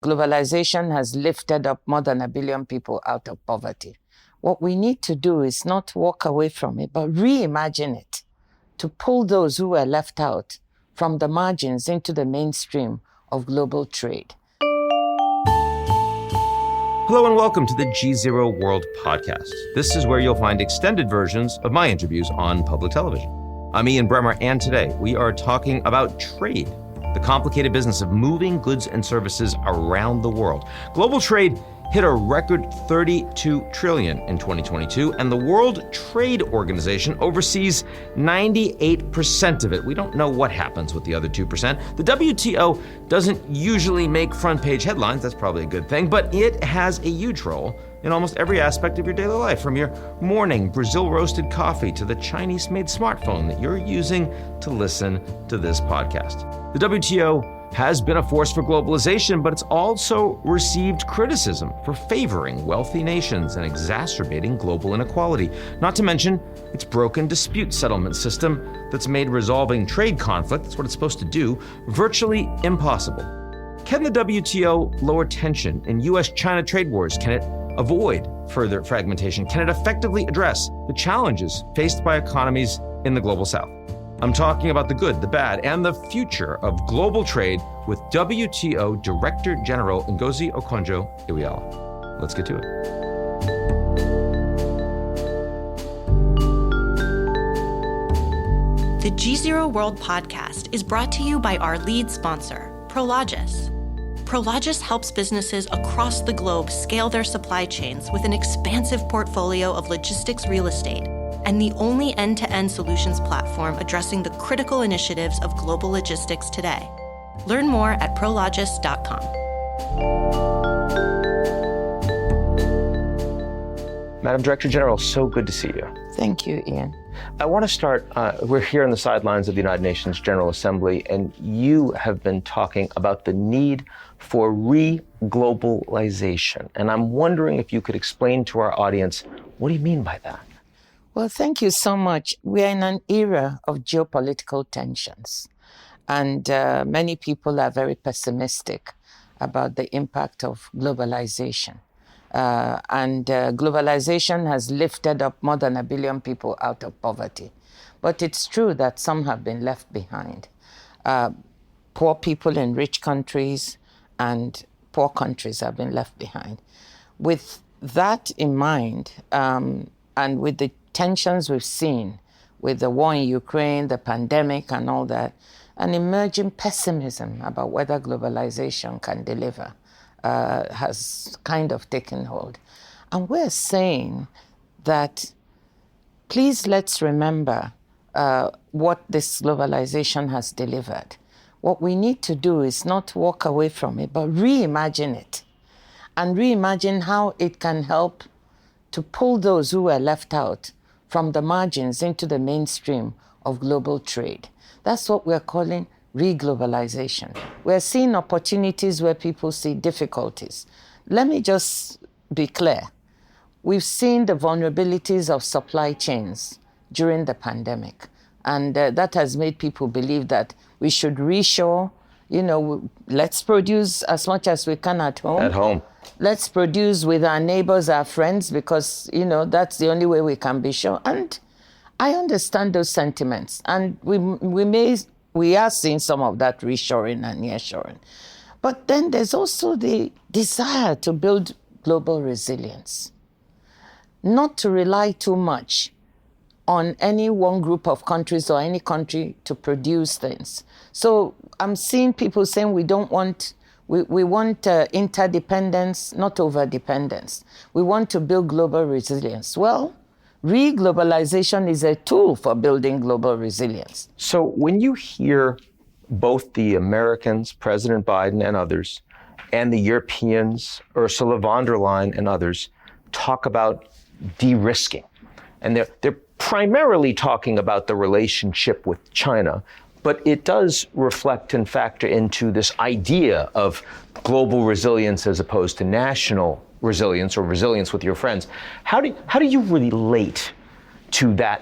Globalization has lifted up more than 1 billion people out of poverty. What we need to do is not walk away from it, but reimagine it to pull those who were left out from the margins into the mainstream of global trade. Hello and welcome to the GZERO World podcast. This is where you'll find extended versions of my interviews on public television. I'm Ian Bremmer, and today we are talking about trade, the complicated business of moving goods and services around the world. Global trade hit a record $32 trillion in 2022, and the World Trade Organization oversees 98% of it. We don't know what happens with the other 2%. The WTO doesn't usually make front-page headlines, that's probably a good thing, but it has a huge role in almost every aspect of your daily life, from your morning Brazil-roasted coffee to the Chinese-made smartphone that you're using to listen to this podcast. The WTO has been a force for globalization, but it's also received criticism for favoring wealthy nations and exacerbating global inequality. Not to mention its broken dispute settlement system that's made resolving trade conflict, that's what it's supposed to do, virtually impossible. Can the WTO lower tension in U.S.-China trade wars? Can it avoid further fragmentation? Can it effectively address the challenges faced by economies in the global south? I'm talking about the good, the bad, and the future of global trade with WTO Director General Ngozi Okonjo-Iweala. Let's get to it. The GZERO World podcast is brought to you by our lead sponsor, Prologis. Prologis helps businesses across the globe scale their supply chains with an expansive portfolio of logistics real estate and the only end-to-end solutions platform addressing the critical initiatives of global logistics today. Learn more at prologis.com. Madam Director General, so good to see you. Thank you, Ian. I want to start, we're here on the sidelines of the United Nations General Assembly, and you have been talking about the need for reglobalization. And I'm wondering if you could explain to our audience, what do you mean by that? Well, thank you so much. We are in an era of geopolitical tensions, and many people are very pessimistic about the impact of globalization. Globalization has lifted up more than 1 billion people out of poverty. But it's true that some have been left behind. Poor people in rich countries and poor countries have been left behind. With that in mind, and with the tensions we've seen with the war in Ukraine, the pandemic and all that, an emerging pessimism about whether globalization can deliver has kind of taken hold. And we're saying that please let's remember what this globalization has delivered. What we need to do is not walk away from it, but reimagine it and reimagine how it can help to pull those who were left out from the margins into the mainstream of global trade. That's what we're calling reglobalization. We're seeing opportunities where people see difficulties. Let me just be clear. We've seen the vulnerabilities of supply chains during the pandemic, and that has made people believe that we should reshore, let's produce as much as we can at home. At home. Let's produce with our neighbors, our friends, because, that's the only way we can be sure. And I understand those sentiments. And we are seeing some of that reshoring and nearshoring. But then there's also the desire to build global resilience, not to rely too much on any one group of countries or any country to produce things. So I'm seeing people saying we want interdependence, not overdependence. We want to build global resilience. Well, reglobalization is a tool for building global resilience. So when you hear both the Americans, President Biden and others, and the Europeans, Ursula von der Leyen and others, talk about de-risking, and they're primarily talking about the relationship with China, but it does reflect and factor into this idea of global resilience as opposed to national resilience or resilience with your friends. How do you relate to that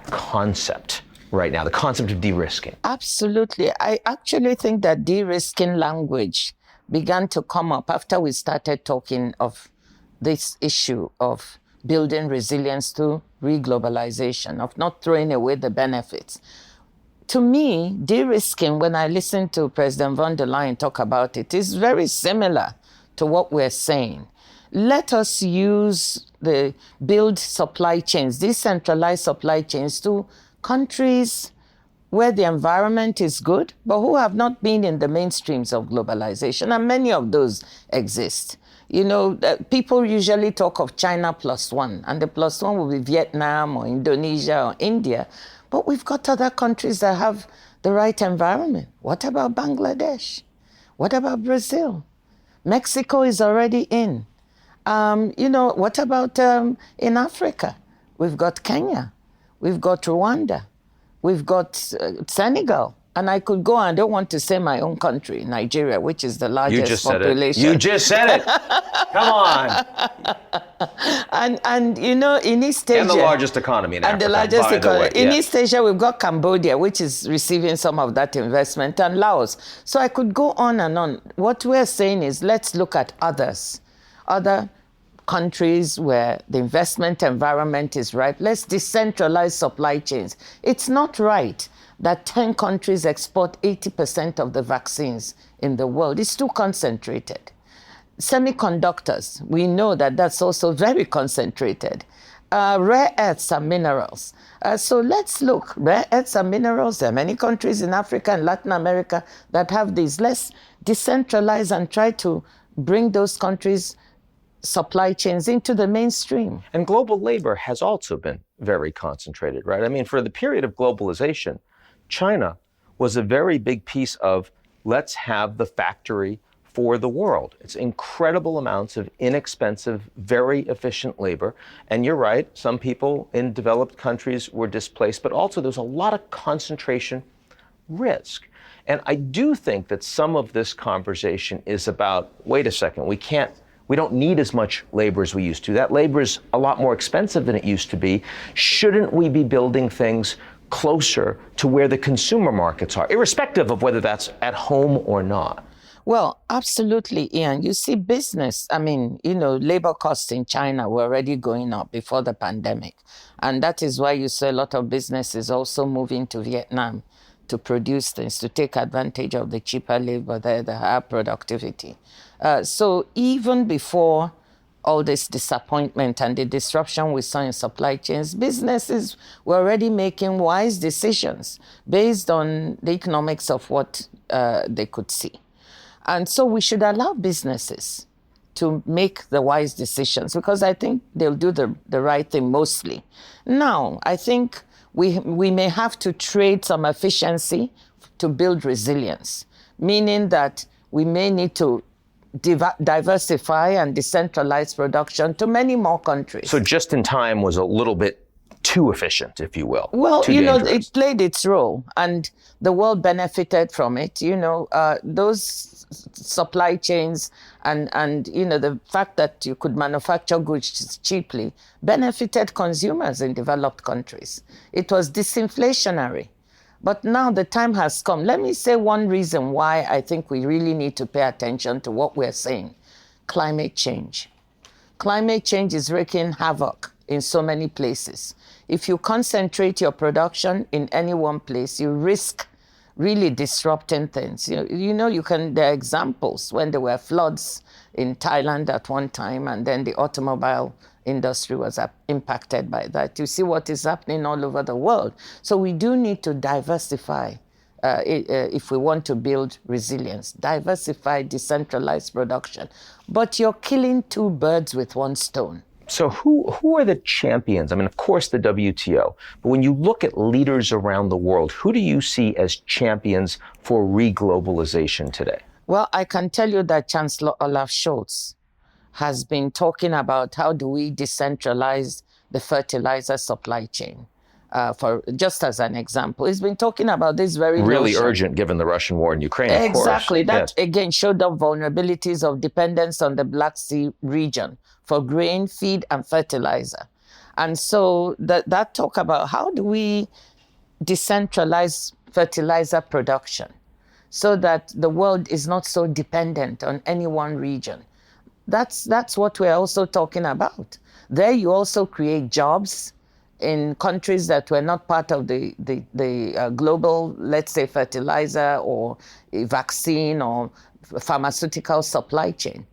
concept right now, the concept of de-risking? Absolutely. I actually think that de-risking language began to come up after we started talking of this issue of building resilience to reglobalization, of not throwing away the benefits. To me, de-risking, when I listen to President von der Leyen talk about it, is very similar to what we're saying. Let us build supply chains, decentralized supply chains to countries where the environment is good, but who have not been in the mainstreams of globalization, and many of those exist. People usually talk of China plus one, and the plus one will be Vietnam or Indonesia or India, but we've got other countries that have the right environment. What about Bangladesh? What about Brazil? Mexico is already in. What about in Africa? We've got Kenya, we've got Rwanda, we've got Senegal, and I could go on. I don't want to say my own country, Nigeria, which is the largest population. You just said it. Come on. And in East Asia. And the largest economy in Africa. And the largest economy. In yes. East Asia, we've got Cambodia, which is receiving some of that investment, and Laos. So I could go on and on. What we're saying is, let's look at other countries where the investment environment is ripe. Let's decentralize supply chains. It's not right that 10 countries export 80% of the vaccines in the world. It's too concentrated. Semiconductors, we know that that's also very concentrated. Rare earths and minerals. So let's look, rare earths and minerals. There are many countries in Africa and Latin America that have these. Let's decentralize and try to bring those countries' supply chains into the mainstream. And global labor has also been very concentrated, right? I mean, for the period of globalization, China was a very big piece of let's have the factory for the world. It's incredible amounts of inexpensive, very efficient labor. And you're right, some people in developed countries were displaced, but also there's a lot of concentration risk. And I do think that some of this conversation is about, wait a second, we don't need as much labor as we used to. That labor is a lot more expensive than it used to be. Shouldn't we be building things closer to where the consumer markets are, irrespective of whether that's at home or not? Well, absolutely, Ian. You see, business, labor costs in China were already going up before the pandemic. And that is why you saw a lot of businesses also moving to Vietnam to produce things, to take advantage of the cheaper labor there, the higher productivity. So even before all this disappointment and the disruption we saw in supply chains, businesses were already making wise decisions based on the economics of what they could see. And so we should allow businesses to make the wise decisions, because I think they'll do the right thing mostly. Now, I think we may have to trade some efficiency to build resilience, meaning that we may need to diversify and decentralize production to many more countries. So just in time was a little bit too efficient, if you will. Well, dangerous. It played its role, and the world benefited from it. Those supply chains and the fact that you could manufacture goods cheaply benefited consumers in developed countries. It was disinflationary. But now the time has come. Let me say one reason why I think we really need to pay attention to what we're saying. Climate change. Climate change is wreaking havoc in so many places. If you concentrate your production in any one place, you risk really disrupting things. There are examples when there were floods in Thailand at one time, and then the automobile industry was impacted by that. You see what is happening all over the world. So we do need to diversify if we want to build resilience. Diversify, decentralized production. But you're killing two birds with one stone. So who are the champions? I mean, of course, the WTO. But when you look at leaders around the world, who do you see as champions for reglobalization today? Well, I can tell you that Chancellor Olaf Scholz has been talking about how do we decentralize the fertilizer supply chain. For just as an example, he's been talking about this very really notion. Urgent given the Russian war in Ukraine. Of Exactly. course. That again showed up vulnerabilities of dependence on the Black Sea region for grain, feed, and fertilizer. And so that talk about how do we decentralize fertilizer production so that the world is not so dependent on any one region. That's what we're also talking about. There you also create jobs in countries that were not part of the global, let's say, fertilizer or a vaccine or pharmaceutical supply chain.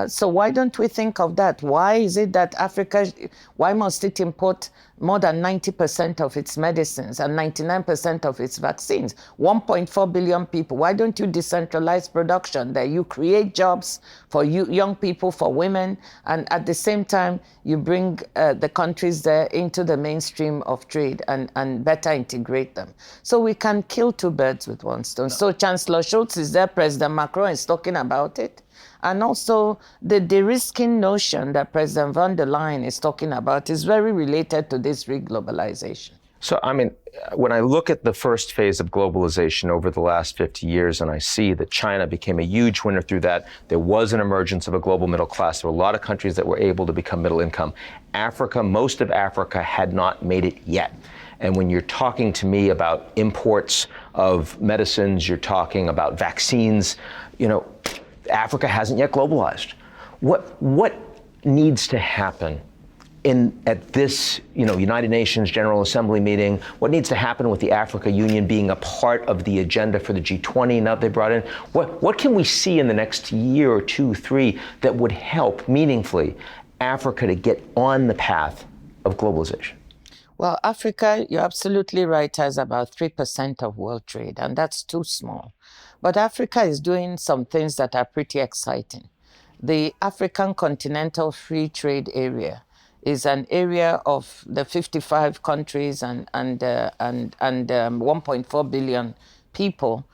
So why don't we think of that? Why is it that why must it import more than 90% of its medicines and 99% of its vaccines? 1.4 billion people. Why don't you decentralize production there? You create jobs for young people, for women, and at the same time, you bring the countries there into the mainstream of trade and better integrate them. So we can kill two birds with one stone. No. So Chancellor Schultz is there, President Macron is talking about it. And also, the de-risking notion that President von der Leyen is talking about is very related to this reglobalization. So, I mean, when I look at the first phase of globalization over the last 50 years, and I see that China became a huge winner through that, there was an emergence of a global middle class. There were a lot of countries that were able to become middle income. Africa, most of Africa had not made it yet. And when you're talking to me about imports of medicines, you're talking about vaccines, Africa hasn't yet globalized. What needs to happen at this, United Nations General Assembly meeting? What needs to happen with the Africa Union being a part of the agenda for the G20 now they brought in? What can we see in the next year or two, three that would help meaningfully Africa to get on the path of globalization? Well, Africa, you're absolutely right, has about 3% of world trade, and that's too small. But Africa is doing some things that are pretty exciting. The African Continental Free Trade Area is an area of the 55 countries and 1.4 billion people.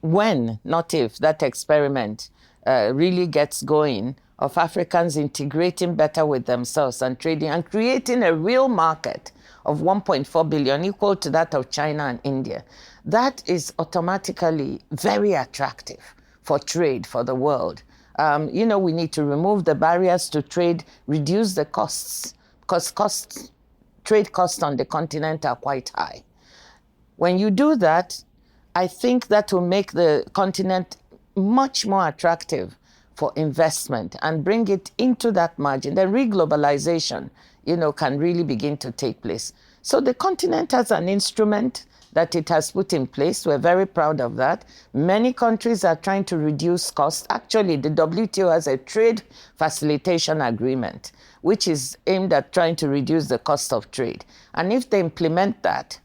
Not if, that experiment really gets going, of Africans integrating better with themselves and trading and creating a real market of 1.4 billion, equal to that of China and India, that is automatically very attractive for trade for the world. We need to remove the barriers to trade, reduce the costs, because trade costs on the continent are quite high. When you do that, I think that will make the continent much more attractive for investment and bring it into that margin. Then reglobalization, can really begin to take place. So the continent has an instrument that it has put in place. We're very proud of that. Many countries are trying to reduce costs. Actually, the WTO has a trade facilitation agreement, which is aimed at trying to reduce the cost of trade. And if they implement that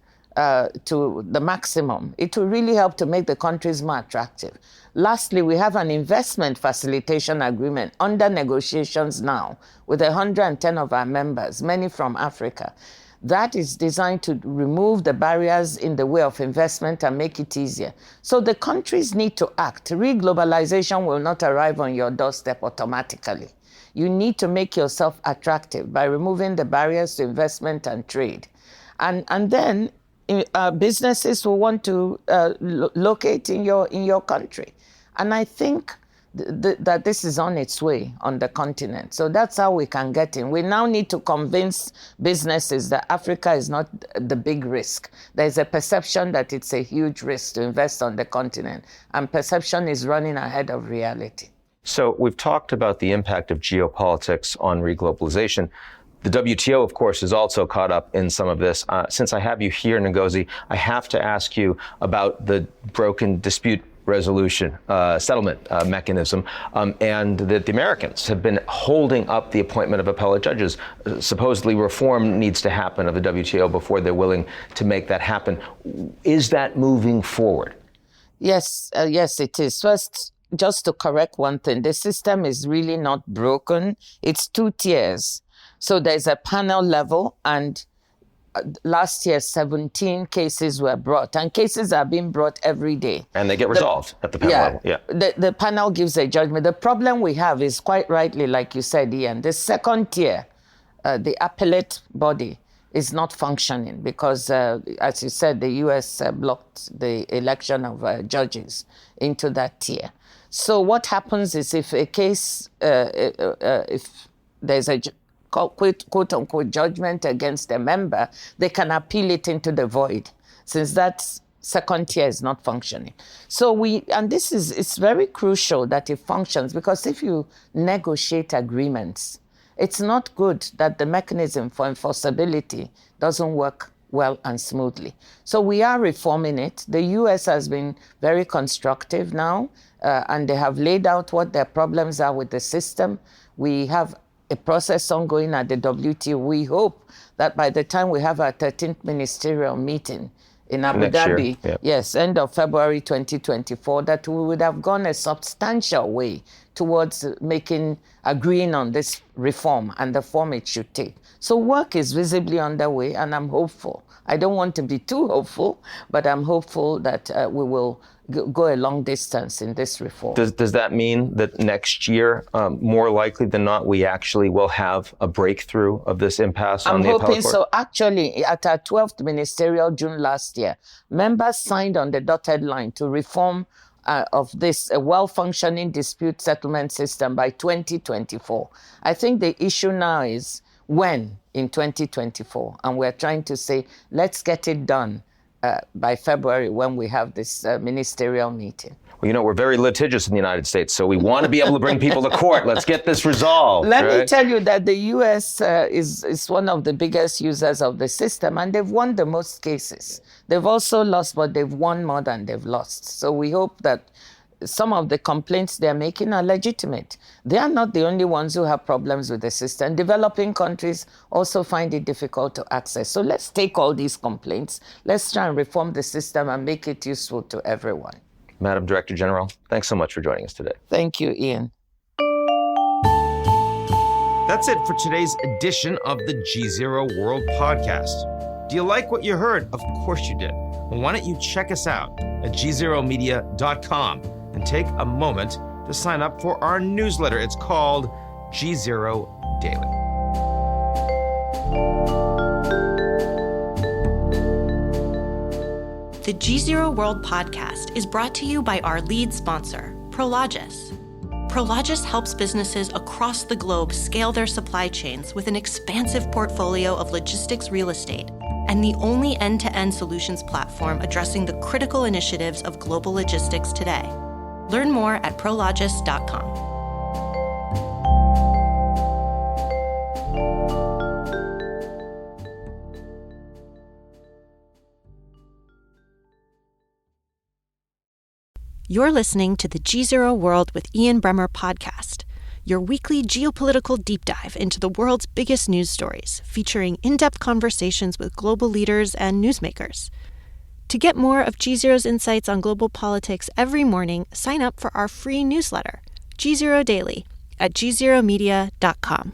to the maximum, it will really help to make the countries more attractive. Lastly, we have an investment facilitation agreement under negotiations now with 110 of our members, many from Africa. That is designed to remove the barriers in the way of investment and make it easier. So the countries need to act. Reglobalization will not arrive on your doorstep automatically. You need to make yourself attractive by removing the barriers to investment and trade. And then businesses will want to locate in your country. And I think that this is on its way on the continent. So that's how we can get in. We now need to convince businesses that Africa is not the big risk. There's a perception that it's a huge risk to invest on the continent, and perception is running ahead of reality. So we've talked about the impact of geopolitics on reglobalization. The WTO, of course, is also caught up in some of this. Since I have you here, Ngozi, I have to ask you about the broken dispute resolution settlement mechanism, and that the Americans have been holding up the appointment of appellate judges. Supposedly reform needs to happen of the WTO before they're willing to make that happen. Is that moving forward? Yes, it is. First, just to correct one thing, the system is really not broken. It's 2 tiers. So there's a panel level, and last year 17 cases were brought, and cases are being brought every day. And they get resolved at the panel level. Yeah. The panel gives a judgment. The problem we have is, quite rightly, like you said, Ian, the second tier, the appellate body, is not functioning because, as you said, the U.S. blocked the election of judges into that tier. So what happens is, if a case, if there's a quote-unquote judgment against a member, they can appeal it into the void. Since that second tier is not functioning. So it's very crucial that it functions, because if you negotiate agreements, it's not good that the mechanism for enforceability doesn't work well and smoothly. So we are reforming it. The US has been very constructive now, and they have laid out what their problems are with the system. We have a process ongoing at the WTO. We hope that by the time we have our 13th ministerial meeting in Abu Dhabi, yes, end of February 2024, that we would have gone a substantial way towards agreeing on this reform and the form it should take. So work is visibly underway, and I'm hopeful. I don't want to be too hopeful, but I'm hopeful that we will go a long distance in this reform. Does that mean that next year, more likely than not, we actually will have a breakthrough of this impasse on the appellate court? I'm hoping so. Actually, at our 12th ministerial June last year, members signed on the dotted line to reform of this well-functioning dispute settlement system by 2024. I think the issue now is when in 2024, and we're trying to say, let's get it done by February when we have this ministerial meeting. Well, you know, we're very litigious in the United States, so we want to be able to bring people to court. Let's get this resolved. Let me tell you that the U.S. is one of the biggest users of the system, and they've won the most cases. They've also lost, but they've won more than they've lost. So we hope that some of the complaints they're making are legitimate. They are not the only ones who have problems with the system. Developing countries also find it difficult to access. So let's take all these complaints. Let's try and reform the system and make it useful to everyone. Madam Director General, thanks so much for joining us today. Thank you, Ian. That's it for today's edition of the GZERO World podcast. Do you like what you heard? Of course you did. Well, why don't you check us out at gzeromedia.com and take a moment to sign up for our newsletter. It's called GZERO Daily. The GZERO World podcast is brought to you by our lead sponsor, Prologis. Prologis helps businesses across the globe scale their supply chains with an expansive portfolio of logistics real estate and the only end-to-end solutions platform addressing the critical initiatives of global logistics today. Learn more at prologis.com. You're listening to the GZERO World with Ian Bremmer podcast, your weekly geopolitical deep dive into the world's biggest news stories, featuring in-depth conversations with global leaders and newsmakers. To get more of GZERO's insights on global politics every morning, sign up for our free newsletter, GZERO Daily, at gzeromedia.com.